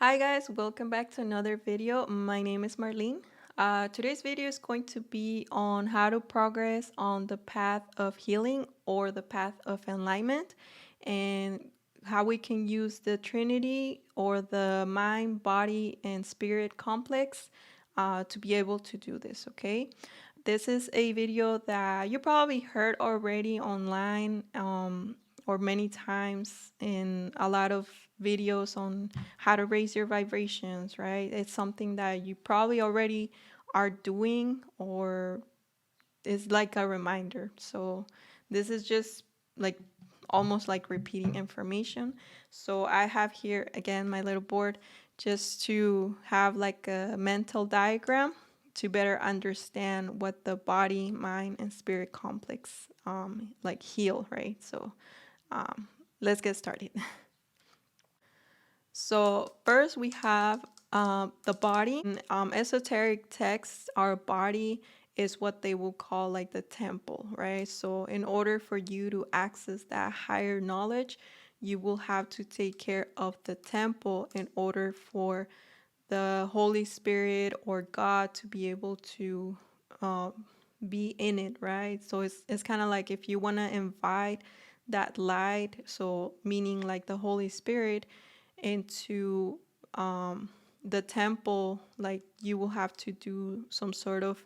Hi guys, welcome back to another video. My name is Marlene. Today's video is going to be on how to progress on the path of healing or the path of enlightenment, and how we can use the trinity or the mind, body, and spirit complex to be able to do this, okay? This is a video that you probably heard already online or many times in a lot of videos on how to raise your vibrations, right? It's something that you probably already are doing or is like a reminder. So this is just like almost like repeating information. So I have here again my little board just to have like a mental diagram to better understand what the body, mind, and spirit complex like heal, right? So um, let's get started. So first we have the body. In esoteric texts, our body is what they will call like the temple, right? So in order for you to access that higher knowledge, you will have to take care of the temple in order for the Holy Spirit or God to be able to uh, be in it, right? So it's kind of like if you want to invite that light, so meaning like the Holy Spirit into the temple, like you will have to do some sort of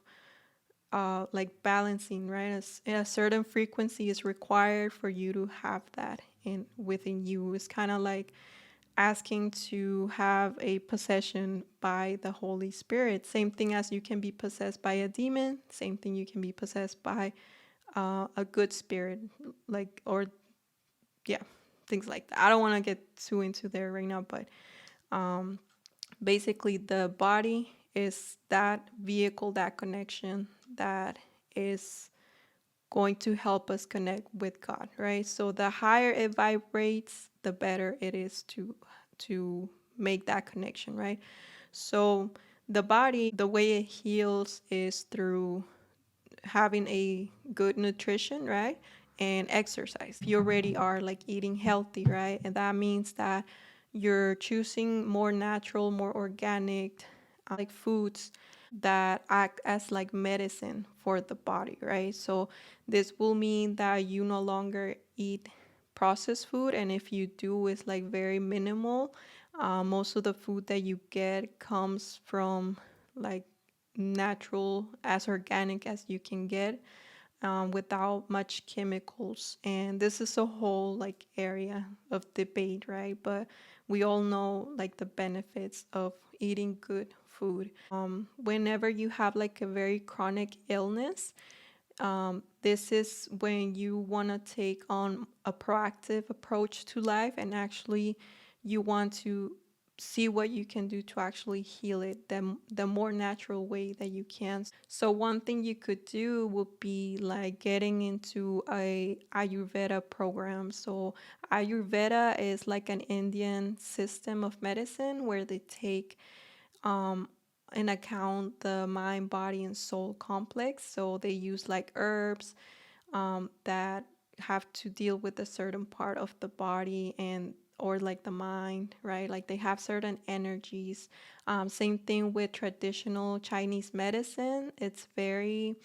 like balancing, right? A certain frequency is required for you to have that in within you. It's kind of like asking to have a possession by the Holy Spirit. Same thing as you can be possessed by a demon. Same thing you can be possessed by a good spirit, like or yeah, things like that. I don't want to get too into there right now, but um, basically the body is that vehicle, that connection that is going to help us connect with God, right? So the higher it vibrates, the better it is to make that connection, right? So the body, the way it heals is through having a good nutrition, right? And exercise. You already are like eating healthy, right? And that means that you're choosing more natural, more organic, like foods that act as like medicine for the body, right? So this will mean that you no longer eat processed food, and if you do, it's like very minimal. Most of the food that you get comes from like natural, as organic as you can get, without much chemicals. And this is a whole like area of debate, right? But we all know like the benefits of eating good food. Whenever you have like a very chronic illness, this is when you want to take on a proactive approach to life, and actually you want to see what you can do to actually heal it the more natural way that you can. So one thing you could do would be like getting into a Ayurveda program. So Ayurveda is like an Indian system of medicine where they take um, in account the mind, body, and soul complex. So they use like herbs that have to deal with a certain part of the body and or like the mind, right? Like they have certain energies. Same thing with traditional Chinese medicine. It's very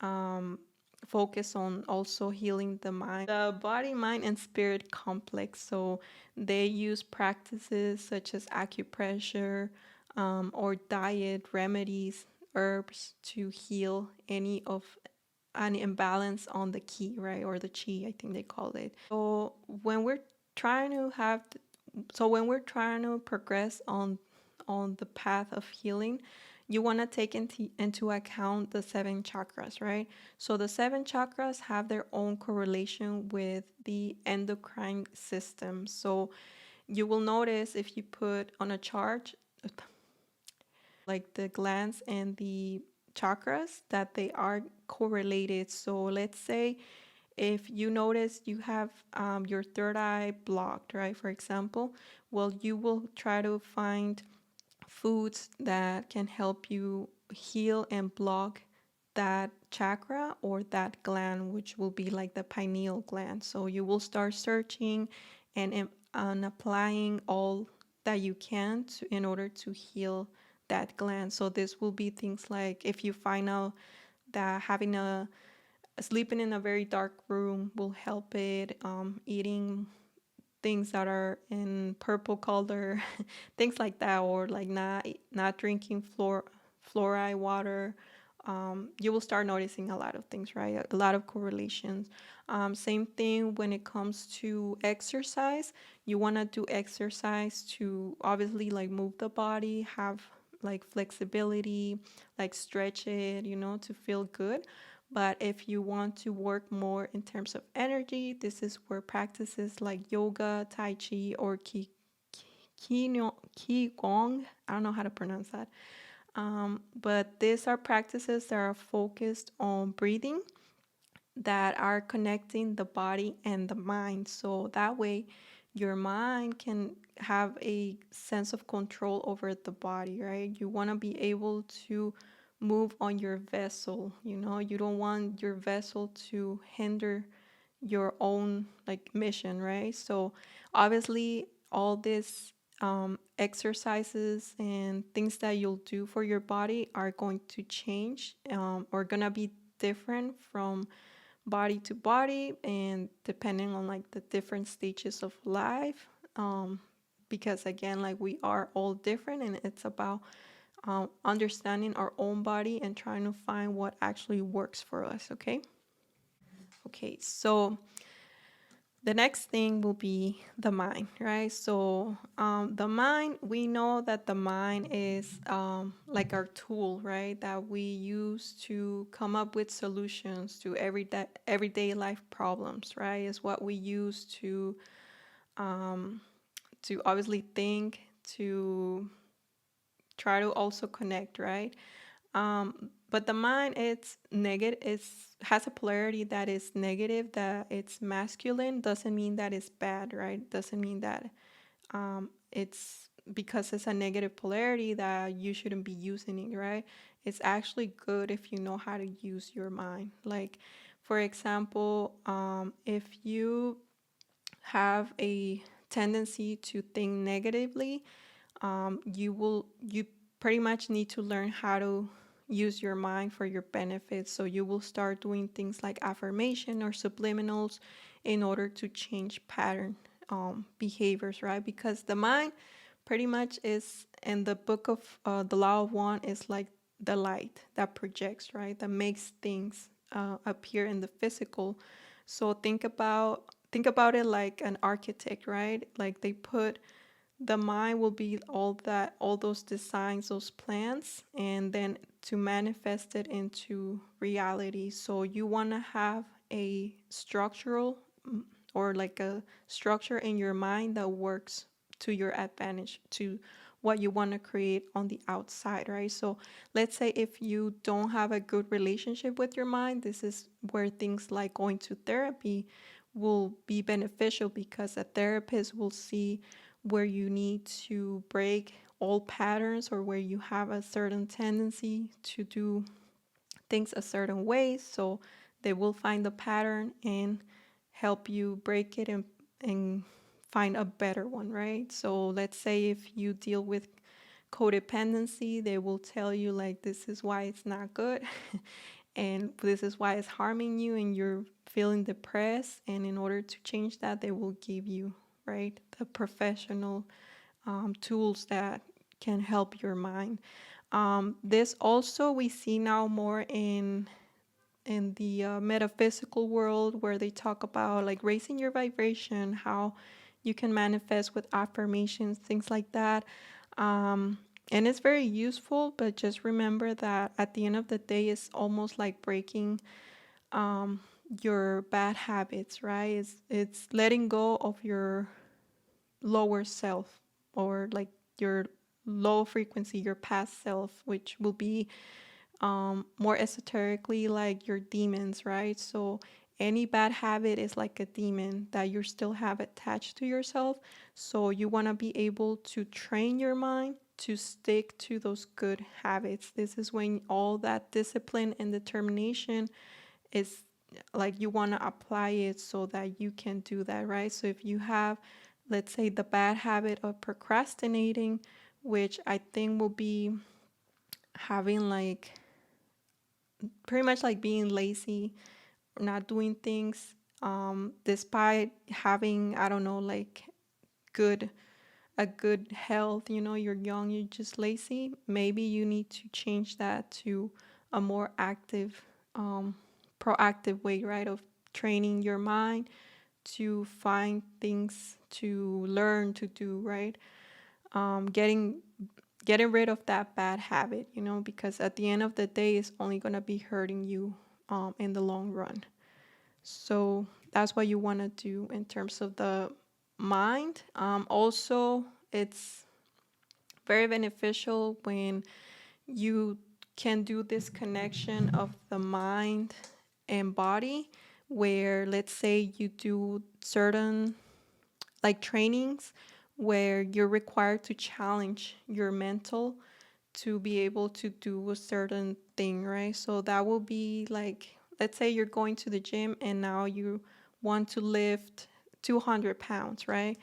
um, focused on also healing the mind, the body, mind, and spirit complex. So they use practices such as acupressure or diet remedies, herbs to heal any of an imbalance on the ki, right? Or the chi, I think they call it. So when we're trying to have, when we're trying to progress on the path of healing, you want to take into account the seven chakras, right? So the seven chakras have their own correlation with the endocrine system. So you will notice if you put on a chart like the glands and the chakras that they are correlated. So let's say if you notice you have your third eye blocked, right? For example, well, you will try to find foods that can help you heal and block that chakra or that gland, which will be like the pineal gland. So you will start searching and applying all that you can in order to heal that gland. So this will be things like if you find out that having a sleeping in a very dark room will help it, eating things that are in purple color, things like that, or like not drinking fluoride water. You will start noticing a lot of things, right? A lot of correlations. Same thing when it comes to exercise. You want to do exercise to obviously like move the body, have like flexibility, like stretch it, to feel good. But if you want to work more in terms of energy, this is where practices like yoga, tai chi, or qigong, I don't know how to pronounce that. But these are practices that are focused on breathing, that are connecting the body and the mind. So that way, your mind can have a sense of control over the body, right? You want to be able to move on your vessel, you don't want your vessel to hinder your own like mission, right? So obviously, all these exercises and things that you'll do for your body are going to change, or gonna be different from body to body and depending on like the different stages of life, because again, like we are all different, and it's about understanding our own body and trying to find what actually works for us. Okay, so the next thing will be the mind, right? So the mind, we know that the mind is like our tool, right? That we use to come up with solutions to everyday life problems, right? Is what we use to obviously think, to try to also connect, right? But the mind, it's negative. Has a polarity that is negative. That it's masculine doesn't mean that it's bad, right? Doesn't mean that it's because it's a negative polarity that you shouldn't be using it, right? It's actually good if you know how to use your mind. Like, for example, if you have a tendency to think negatively, you pretty much need to learn how to use your mind for your benefits. So you will start doing things like affirmation or subliminals in order to change pattern behaviors, right? Because the mind pretty much is, in the book of the law of one, is like the light that projects, right? That makes things appear in the physical. So think about it like an architect, right? Like they put the mind will be all those designs, those plans, and then to manifest it into reality. So you want to have a structural, or like a structure in your mind that works to your advantage, to what you want to create on the outside, right? So let's say if you don't have a good relationship with your mind, this is where things like going to therapy will be beneficial, because a therapist will see where you need to break old patterns, or where you have a certain tendency to do things a certain way. So they will find the pattern and help you break it, and find a better one, right? So let's say if you deal with codependency, they will tell you like this is why it's not good and this is why it's harming you and you're feeling depressed. And in order to change that, they will give you, right, the professional tools that can help your mind. This also we see now more in the metaphysical world, where they talk about like raising your vibration, how you can manifest with affirmations, things like that. And it's very useful, but just remember that at the end of the day, it's almost like breaking your bad habits, right? It's letting go of your lower self, or like your low frequency, your past self, which will be more esoterically like your demons, right? So any bad habit is like a demon that you still have attached to yourself. So you want to be able to train your mind to stick to those good habits. This is when all that discipline and determination is like you want to apply it so that you can do that, right? So if you have let's say, the bad habit of procrastinating, which I think will be having like pretty much like being lazy, not doing things, despite having, I don't know, like good a good health. You're young, you're just lazy. Maybe you need to change that to a more active, um, proactive way, right, of training your mind to find things to learn to do, right? Getting rid of that bad habit, because at the end of the day, it's only gonna be hurting you in the long run. So that's what you want to do in terms of the mind. Also, it's very beneficial when you can do this connection of the mind and body, where let's say you do certain like trainings where you're required to challenge your mental to be able to do a certain thing, right? So that will be like, let's say you're going to the gym and now you want to lift 200 pounds, right?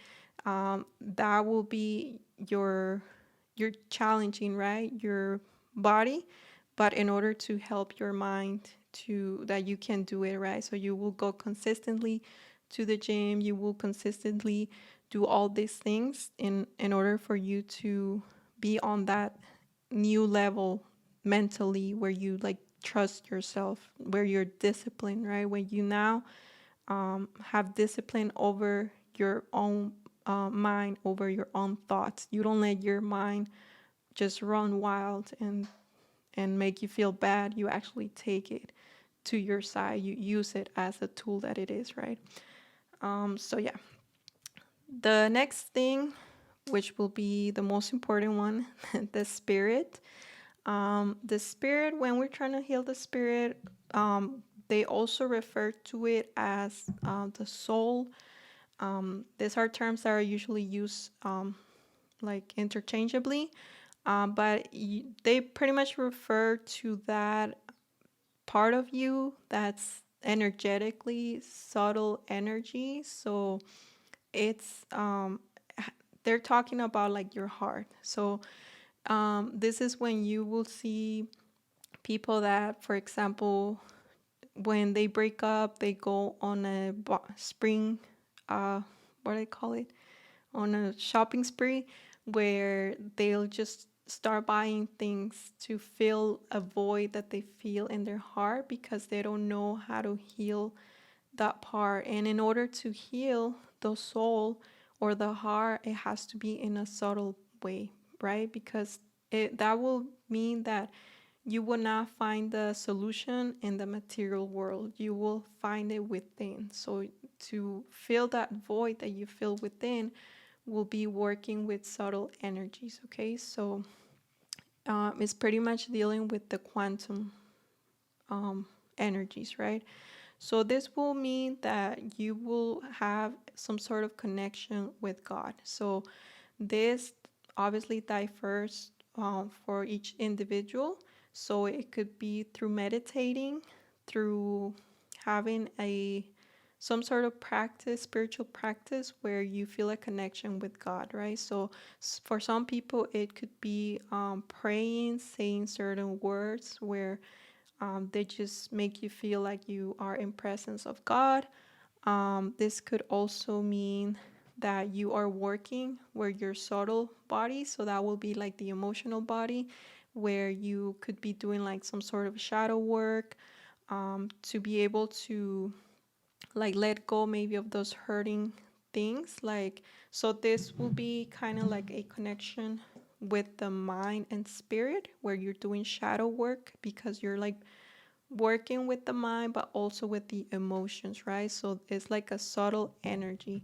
That will be you're challenging, right, your body, but in order to help your mind to that you can do it, right? So you will go consistently to the gym, you will consistently do all these things in order for you to be on that new level mentally, where you like trust yourself, where you're disciplined, right? When you now have discipline over your own mind, over your own thoughts. You don't let your mind just run wild and make you feel bad. You actually take it to your side. You use it as a tool that it is, right? So yeah, the next thing, which will be the most important one, the spirit. The spirit, when we're trying to heal the spirit, they also refer to it as the soul. These are terms that are usually used like interchangeably, but they pretty much refer to that part of you that's energetically subtle energy. So it's they're talking about like your heart. So this is when you will see people that, for example, when they break up, they go on a spring, what do they call it? On a shopping spree, where they'll just start buying things to fill a void that they feel in their heart because they don't know how to heal that part. And in order to heal the soul or the heart, it has to be in a subtle way, right? Because that will mean that you will not find the solution in the material world. You will find it within. So to fill that void that you feel within will be working with subtle energies. Okay, so it's pretty much dealing with the quantum energies, right? So this will mean that you will have some sort of connection with God. So this obviously differs for each individual. So it could be through meditating, through having a some sort of practice, spiritual practice, where you feel a connection with God, right? So for some people, it could be praying, saying certain words where they just make you feel like you are in presence of God. This could also mean that you are working where your subtle body, so that will be like the emotional body, where you could be doing like some sort of shadow work to be able to like let go maybe of those hurting things. Like, so this will be kind of like a connection with the mind and spirit, where you're doing shadow work because you're like working with the mind but also with the emotions, right? So it's like a subtle energy.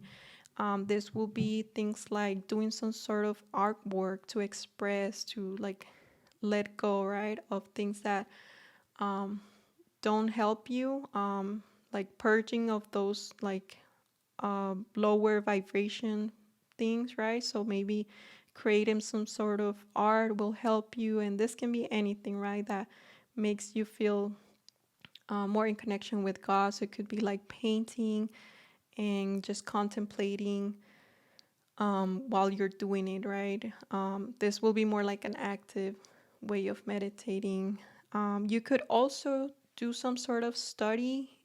This will be things like doing some sort of artwork to express, to like let go, right, of things that don't help you, like purging of those like lower vibration things, right? So maybe creating some sort of art will help you, and this can be anything, right, that makes you feel more in connection with God. So it could be like painting and just contemplating while you're doing it, right? This will be more like an active way of meditating. You could also do some sort of study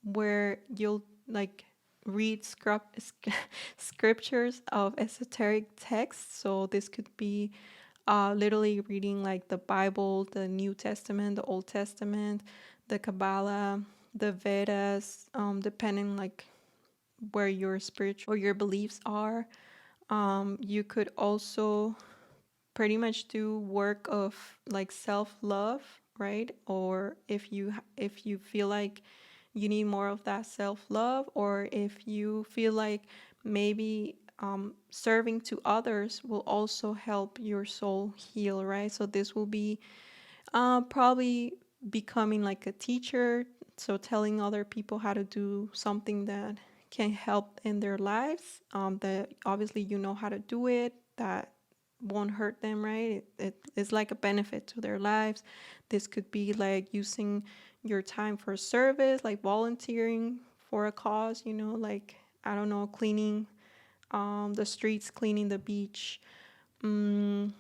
where you'll like read scriptures of esoteric texts. So this could be literally reading like the Bible, the New Testament, the Old Testament, the Kabbalah, the Vedas, depending like where your spiritual or your beliefs are. You could also pretty much do work of like self-love, right? Or if you feel like you need more of that self-love, or if you feel like maybe serving to others will also help your soul heal, right? So this will be probably becoming like a teacher, so telling other people how to do something that can help in their lives. That obviously you know how to do it, that won't hurt them, right? It is like a benefit to their lives. This could be like using your time for service, like volunteering for a cause, you know, like I don't know, cleaning the streets, cleaning the beach, mm,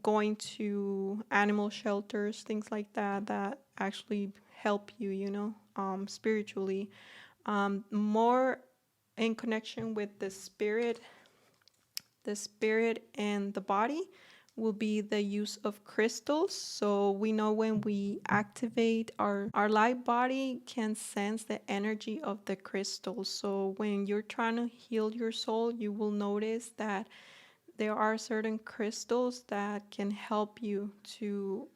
going to animal shelters, things like that, that actually help you, you know, spiritually. More in connection with the spirit and the body will be the use of crystals. So we know when we activate our light body can sense the energy of the crystals. So when you're trying to heal your soul, you will notice that there are certain crystals that can help you to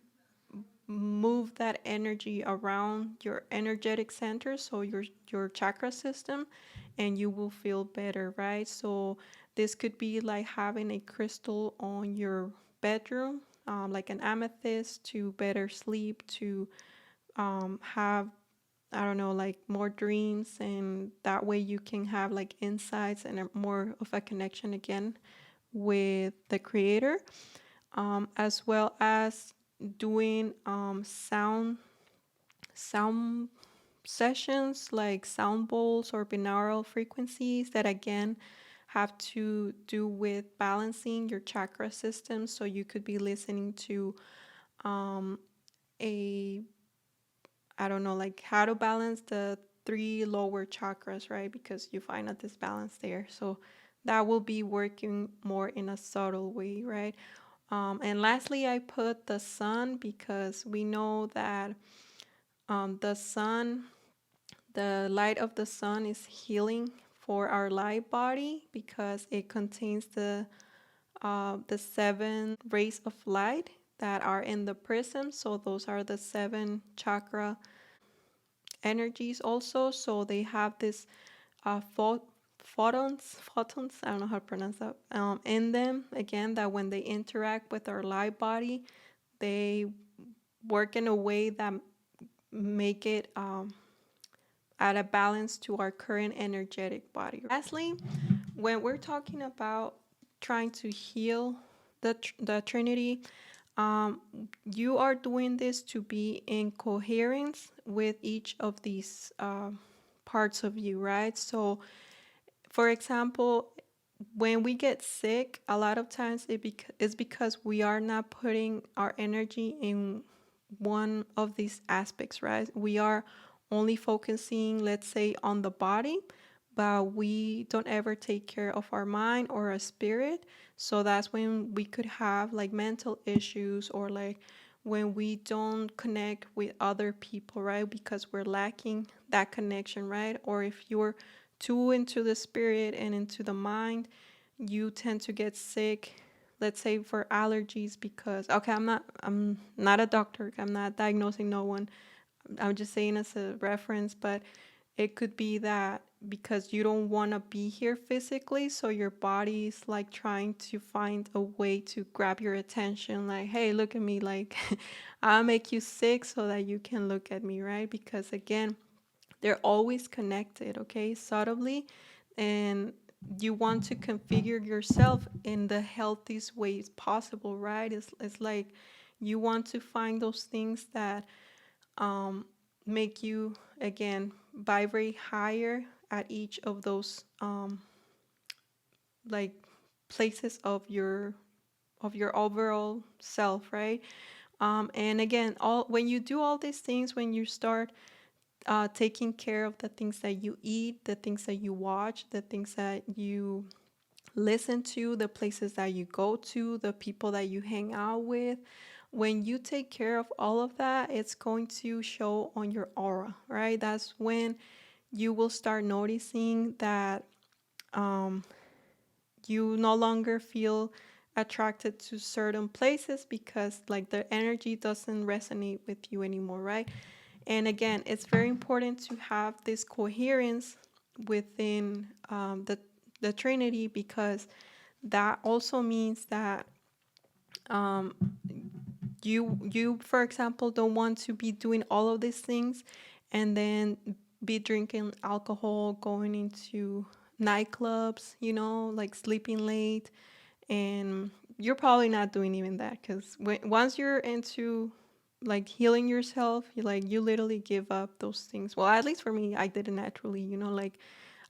move that energy around your energetic center, so your chakra system, and you will feel better, right? So this could be like having a crystal on your bedroom, like an amethyst, to better sleep, to have, I don't know, like more dreams, and that way you can have like insights and more of a connection again with the creator, as well as doing sound sessions like sound bowls or binaural frequencies that again have to do with balancing your chakra system. So you could be listening to a, I don't know, like how to balance the three lower chakras, right? Because you find a disbalance there. So that will be working more in a subtle way, right? And lastly, I put the sun because we know that the sun, the light of the sun is healing for our light body because it contains the seven rays of light that are in the prism. So those are the seven chakra energies also. So they have this uh, pho- photons, I don't know how to pronounce that, in them. Again, that when they interact with our light body, they work in a way that make it at a balance to our current energetic body. Lastly, when we're talking about trying to heal the trinity, um, you are doing this to be in coherence with each of these parts of you, right? So for example, when we get sick, a lot of times it's because we are not putting our energy in one of these aspects, right? We are only focusing, let's say, on the body, but we don't ever take care of our mind or our spirit. So that's when we could have like mental issues, or like when we don't connect with other people, right? Because we're lacking that connection, right? Or if you're too into the spirit and into the mind, you tend to get sick, let's say for allergies, because okay, I'm not a doctor, I'm not diagnosing no one, I'm just saying as a reference, but it could be that because you don't want to be here physically, so your body is like trying to find a way to grab your attention, like, hey, look at me, like I'll make you sick so that you can look at me, right? Because again, they're always connected, okay, subtly. And you want to configure yourself in the healthiest ways possible, right? It's like you want to find those things that make you, again, vibrate higher at each of those like places of your overall self, right? And again, all when you do all these things, when you start taking care of the things that you eat, the things that you watch, the things that you listen to, the places that you go to, the people that you hang out with. When you take care of all of that, it's going to show on your aura, right? That's when you will start noticing that um, you no longer feel attracted to certain places because like the energy doesn't resonate with you anymore, right? And again, it's very important to have this coherence within the trinity, because that also means that um, you for example don't want to be doing all of these things and then be drinking alcohol, going into nightclubs, like sleeping late. And you're probably not doing even that, because once you're into like healing yourself, you literally give up those things. Well, at least for me, I did it naturally, like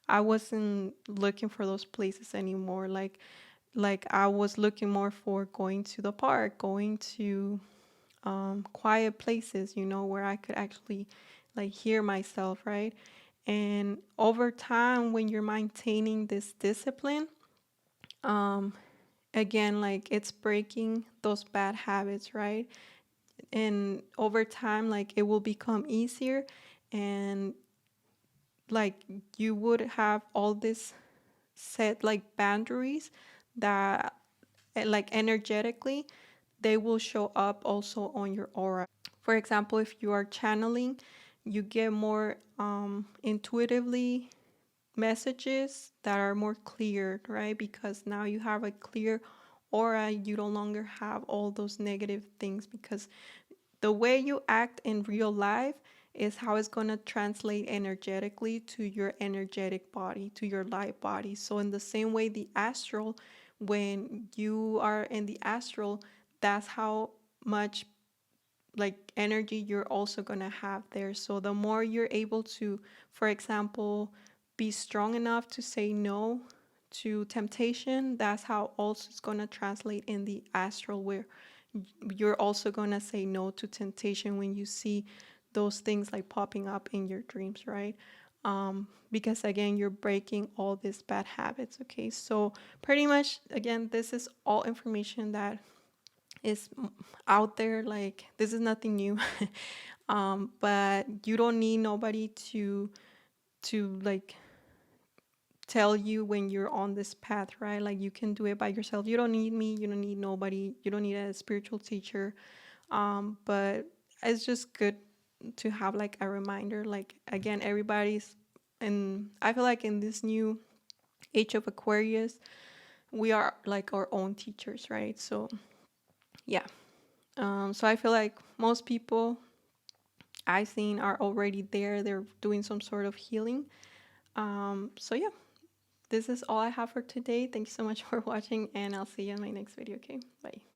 I wasn't looking for those places anymore. Like I was looking more for going to the park, going to quiet places, where I could actually like hear myself, right? And over time, when you're maintaining this discipline, um, again, like it's breaking those bad habits, right? And over time, like it will become easier, and like you would have all this set like boundaries that like energetically they will show up also on your aura. For example, if you are channeling, you get more intuitively messages that are more clear, right? Because now you have a clear aura, you no longer have all those negative things, because the way you act in real life is how it's going to translate energetically to your energetic body, to your light body. So in the same way, the astral, when you are in the astral, that's how much like energy you're also going to have there. So the more you're able to, for example, be strong enough to say no to temptation, that's how also it's going to translate in the astral, where you're also going to say no to temptation when you see those things like popping up in your dreams, right? Because again, you're breaking all these bad habits. Okay, so pretty much again, this is all information that is out there. Like this is nothing new. But you don't need nobody to like tell you when you're on this path, right? Like you can do it by yourself. You don't need me, you don't need nobody, you don't need a spiritual teacher. But it's just good to have like a reminder. Like again, everybody's, and I feel like in this new age of Aquarius, we are like our own teachers, right? So yeah. So I feel like most people I've seen are already there. They're doing some sort of healing. So yeah, this is all I have for today. Thank you so much for watching, and I'll see you in my next video. Okay, bye.